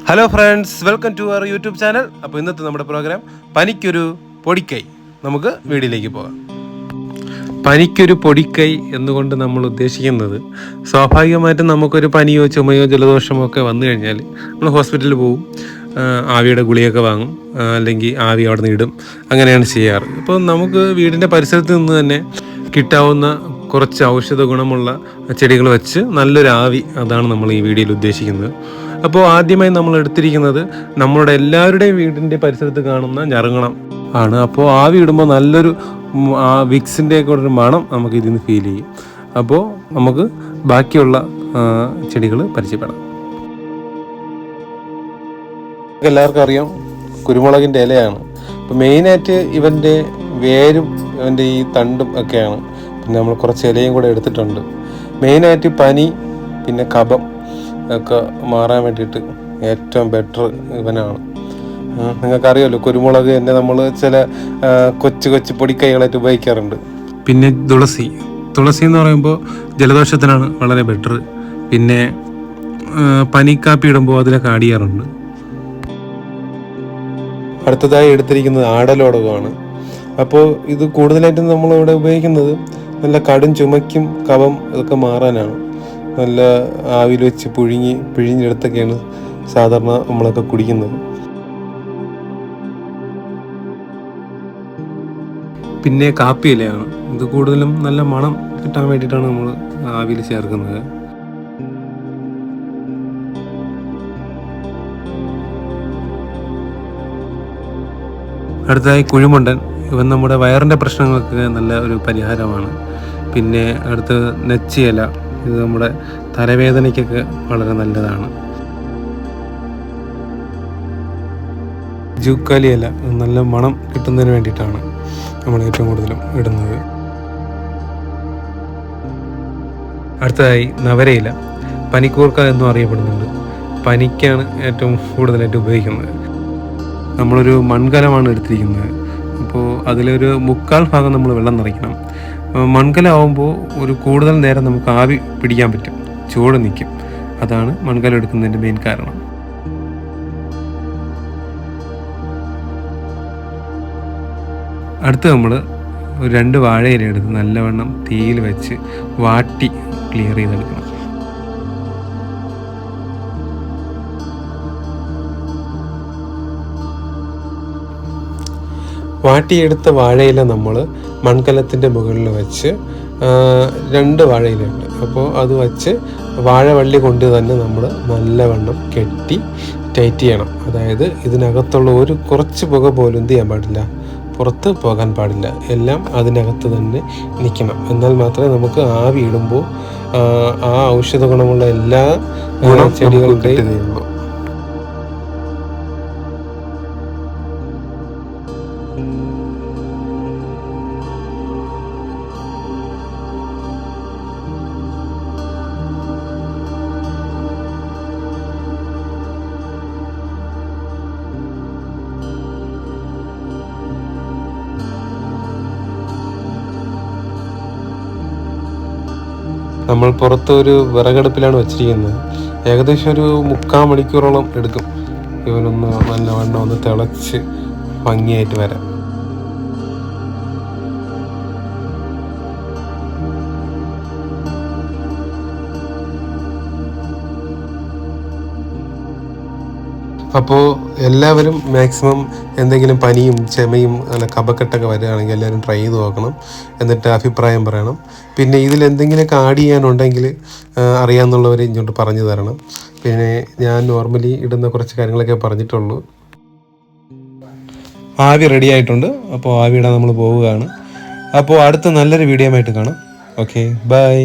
Hello friends, welcome to our YouTube channel. അപ്പോൾ ഇന്നത്തെ നമ്മുടെ പ്രോഗ്രാം പനിക്കൊരു പൊടിക്കൈ. നമുക്ക് വീഡിയോയിലേക്ക് പോകാം. പനിക്കൊരു പൊടിക്കൈ എന്നുകൊണ്ട് നമ്മൾ ഉദ്ദേശിക്കുന്നത്, സ്വാഭാവികമായിട്ടും നമുക്കൊരു പനിയോ ചുമയോ ജലദോഷമോ ഒക്കെ വന്നു കഴിഞ്ഞാൽ നമ്മൾ ഹോസ്പിറ്റലിൽ പോകും, ആവിയുടെ ഗുളിയൊക്കെ വാങ്ങും, അല്ലെങ്കിൽ ആവി അവിടെ നിന്ന് ഇടും. അങ്ങനെയാണ് ചെയ്യാറ്. അപ്പോൾ നമുക്ക് വീടിൻ്റെ പരിസരത്ത് നിന്ന് തന്നെ കിട്ടാവുന്ന കുറച്ച് ഔഷധ ഗുണമുള്ള ചെടികൾ വെച്ച് നല്ലൊരു ആവി, അതാണ് നമ്മൾ ഈ വീഡിയോയിൽ ഉദ്ദേശിക്കുന്നത്. അപ്പോൾ ആദ്യമായി നമ്മൾ എടുത്തിരിക്കുന്നത് നമ്മളുടെ എല്ലാവരുടെയും വീടിൻ്റെ പരിസരത്ത് കാണുന്ന ഞറുങ്ങണം ആണ്. അപ്പോൾ ആവി ഇടുമ്പോൾ നല്ലൊരു വിക്സിൻ്റെ ഒക്കെ ഒരു മണം നമുക്ക് ഇതിൽ നിന്ന് ഫീൽ ചെയ്യും. അപ്പോൾ നമുക്ക് ബാക്കിയുള്ള ചെടികൾ പരിചയപ്പെടാം. എല്ലാവർക്കും അറിയാം, കുരുമുളകിൻ്റെ ഇലയാണ്. അപ്പോൾ മെയിനായിട്ട് ഇവൻ്റെ വേരും ഇവൻ്റെ ഈ തണ്ടും ഒക്കെയാണ്. പിന്നെ നമ്മൾ കുറച്ച് ഇലയും കൂടെ എടുത്തിട്ടുണ്ട്. മെയിനായിട്ട് പനി, പിന്നെ കഫം ഒക്കെ മാറാൻ വേണ്ടിയിട്ട് ഏറ്റവും ബെറ്റർ ഇവനാണ്. നിങ്ങൾക്കറിയാമല്ലോ, കുരുമുളക് തന്നെ നമ്മൾ ചില കൊച്ചു കൊച്ചു പൊടിക്കൈകളായിട്ട് ഉപയോഗിക്കാറുണ്ട്. പിന്നെ തുളസി എന്ന് പറയുമ്പോൾ ജലദോഷത്തിനാണ് വളരെ ബെറ്റർ. പിന്നെ പനിക്കാപ്പി ഇടുമ്പോൾ അതിലൊക്കെ ആഡ് ചെയ്യാറുണ്ട്. അടുത്തതായി എടുത്തിരിക്കുന്നത് ആടലോടകമാണ്. അപ്പോൾ ഇത് കൂടുതലായിട്ടും നമ്മളിവിടെ ഉപയോഗിക്കുന്നത് നല്ല കടും ചുമയ്ക്കും കഫം ഇതൊക്കെ മാറാനാണ്. നല്ല ആവിയിൽ വെച്ച് പിഴിഞ്ഞെടുത്തൊക്കെയാണ് സാധാരണ നമ്മളൊക്കെ കുടിക്കുന്നത്. പിന്നെ കാപ്പിയിലയാണ്. ഇത് കൂടുതലും നല്ല മണം കിട്ടാൻ വേണ്ടിയിട്ടാണ് നമ്മൾ ആവിയിൽ ചേർക്കുന്നത്. അടുത്തതായി കുഴിമുണ്ടൻ. ഇവൻ നമ്മുടെ വയറിൻ്റെ പ്രശ്നങ്ങൾക്ക് നല്ല ഒരു പരിഹാരമാണ്. പിന്നെ അടുത്ത് നെച്ചിയില. ഇത് നമ്മുടെ തലവേദനയ്ക്കൊക്കെ വളരെ നല്ലതാണ്. ജൂക്കാലി ഇല നല്ല മണം കിട്ടുന്നതിന് വേണ്ടിയിട്ടാണ് നമ്മൾ ഏറ്റവും കൂടുതലും ഇടുന്നത്. അടുത്തതായി നവരയില. പനിക്കൂർക്ക എന്നും അറിയപ്പെടുന്നുണ്ട്. പനിക്കാണ് ഏറ്റവും കൂടുതലായിട്ട് ഉപയോഗിക്കുന്നത്. നമ്മളൊരു മൺകലമാണ് എടുത്തിരിക്കുന്നത്. അപ്പോൾ അതിലൊരു 3/4 ഭാഗം നമ്മൾ വെള്ളം നിറയ്ക്കണം. മൺകല ആവുമ്പോൾ ഒരു കൂടുതൽ നേരം നമുക്ക് ആവി പിടിക്കാൻ പറ്റും, ചൂട് നിൽക്കും. അതാണ് മൺകല എടുക്കുന്നതിൻ്റെ മെയിൻ കാരണം. അടുത്ത് നമ്മൾ 2 വാഴയില എടുത്ത് നല്ലവണ്ണം തീയിൽ വെച്ച് വാട്ടി ക്ലിയർ ചെയ്തെടുക്കണം. വാട്ടിയെടുത്ത വാഴയില നമ്മൾ മൺകലത്തിൻ്റെ മുകളിൽ വെച്ച് 2 വാഴയിലുണ്ട്. അപ്പോൾ അത് വെച്ച് വാഴവള്ളി കൊണ്ട് തന്നെ നമ്മൾ നല്ലവണ്ണം കെട്ടി ടൈറ്റ് ചെയ്യണം. അതായത് ഇതിനകത്തുള്ള ഒരു കുറച്ച് പുക പോലും എന്ത് ചെയ്യാൻ പാടില്ല, പുറത്ത് പോകാൻ പാടില്ല. എല്ലാം അതിനകത്ത് തന്നെ നിൽക്കണം. എന്നാൽ മാത്രമേ നമുക്ക് ആവി ഇടുമ്പോൾ ആ ഔഷധ ഗുണമുള്ള എല്ലാ ചെടികളുടെയും നമ്മൾ പുറത്തൊരു വിറകടുപ്പിലാണ് വെച്ചിരിക്കുന്നത്. ഏകദേശം ഒരു 3/4 മണിക്കൂറോളം എടുക്കും ഇവനൊന്ന് നല്ലവണ്ണം ഒന്ന് തിളച്ച് ഭംഗിയായിട്ട് വരാൻ. അപ്പോൾ എല്ലാവരും മാക്സിമം എന്തെങ്കിലും പനിയും ചുമയും അല്ല കഫക്കെട്ടൊക്കെ വരികയാണെങ്കിൽ എല്ലാവരും ട്രൈ ചെയ്ത് നോക്കണം. എന്നിട്ട് അഭിപ്രായം പറയണം. പിന്നെ ഇതിൽ എന്തെങ്കിലുമൊക്കെ ആഡ് ചെയ്യാനുണ്ടെങ്കിൽ അറിയാമെന്നുള്ളവർ ഇങ്ങോട്ട് പറഞ്ഞു തരണം. പിന്നെ ഞാൻ നോർമലി ഇടുന്ന കുറച്ച് കാര്യങ്ങളൊക്കെ പറഞ്ഞിട്ടുള്ളൂ. ആവി റെഡി ആയിട്ടുണ്ട്. അപ്പോൾ ആവിയിടാൻ നമ്മൾ പോവുകയാണ്. അപ്പോൾ അടുത്ത നല്ലൊരു വീഡിയോ ആയിട്ട് കാണാം. Okay, by.